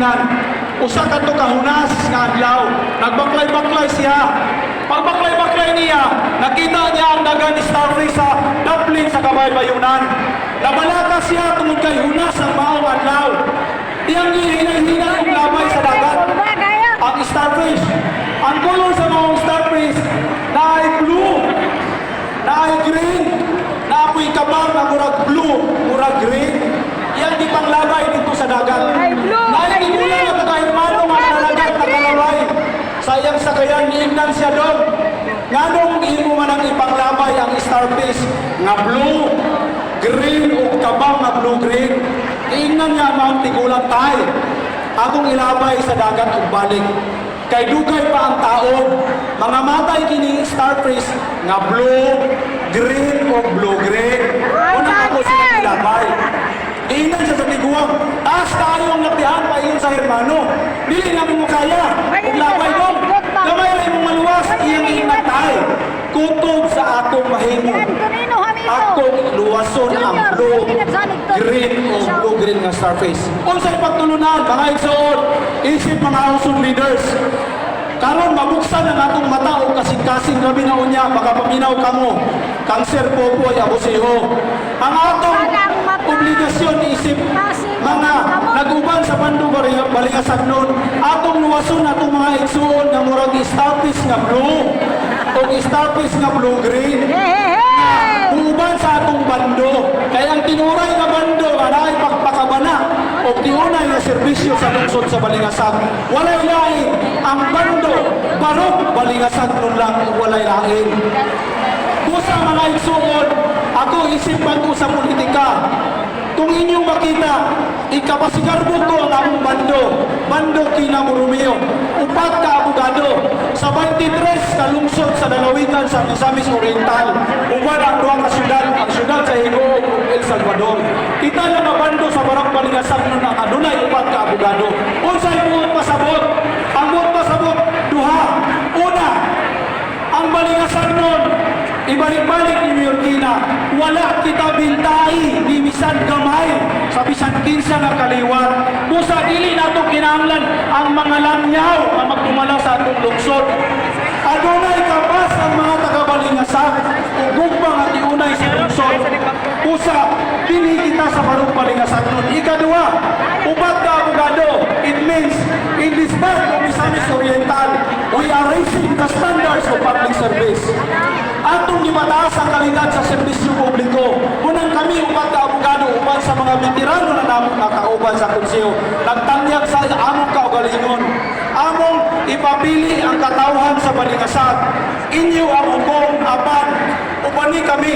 kadilinan. Usa kadto kahunas nga adlaw, nagbaklay-baklay siya. Pagbaklay-baklay niya, nakita niya ang daga ni Starfish sa daplin sa kabaybayunan. Nabalaka siya tungod kay hunas ang maong adlaw. Iyang gihinay-hinay ang labay sa dagat. Ang starfish, ang color sa maong starfish na ay blue, na ay green, na apoy kabang na murag blue, murag green. Iyang di panglabay dito sa dagat. Naikikulang at kahimano nga nalagat na kalaway. Sayang sa kayang iignan siya doon. Nganong imo man ang ipanglabay ang starfish nga blue, green o kabang na blue-green. Iignan niya ang tigulang tay. Akong ilabay sa dagat ug balik. Kay dugay pa ang taon. Mga matay kini starfish nga blue, green o blue-green. Una ako sila ilabay. Iingnan siya sa tiguang. Taas tayo ang lapihan pa iyon sa hermano. Dili namin mo kaya. Ug labay doon. Gamay rin mong maluwas. Iyang ingat tayo. Kutob sa atong mahimo. Akong luwason ang blue, green o blue-green nga starfish. Unsay pagtulunan, mga igsoon, isip mga household leaders. Karon mabuksan ang atong mata o kasing-kasing gabi na unya, baka paminaw kamo. Kanser po po ay abusiho. Ang atong obligasyon isip mga nag-uban sa bando baligasag nun, atong luwason atong mga igsoon na murag starfish nga blue o starfish nga blue-green. Uban sa atong bando. Kaya ang tinuray nga bando nga naay pagpakabana o tiunay nga serbisyo sa lungsod sa Balingasag. Walay lain ang bando, barok Balingasag nun lang walay lain. Busa mga igsuon, ako isipan ko sa politika. Kung inyong makita, ikapasigarbo ko ang among bando kinamurumio, upat ka abogado, sa 23 ka lungsod sa dalawigan sa Misamis Oriental, uban ang duwang ka syudad, ang syudad sa Higoo ug El Salvador. Kita na nga bando sa Barang Balingasag nun ang adunay upat ka abogado. Unsay buot pasabot? Ang buot pasabot, duha. Una, ang Balingasag nun, ibalik-balik ni Mayorkina, wala kita bintay ni bisan gamay sa bisan kinsa nga kaliwat. Busa dili nato kinahanglan ang mga langyaw nga magdumala sa atong lungsod. Adunay kapas ang mga taga-Balingasag ug gugma nga tiunay sa lungsod. Busa dili kita sa Barong Balingasag nun. Ikaduha, upat ka abogado. It means in this part of Misamis Oriental, we are raising the standards of public service. Atong gimataas ang kalidad sa serbisyo publiko. Unang kami upat ka abogado upat sa mga veterano na namong nakauban sa konseho. Nagtanyag sa among kaugalingon. Among ipapili ang katawhan sa Balingasag. Inyo ang hukom apan. Ubani kami.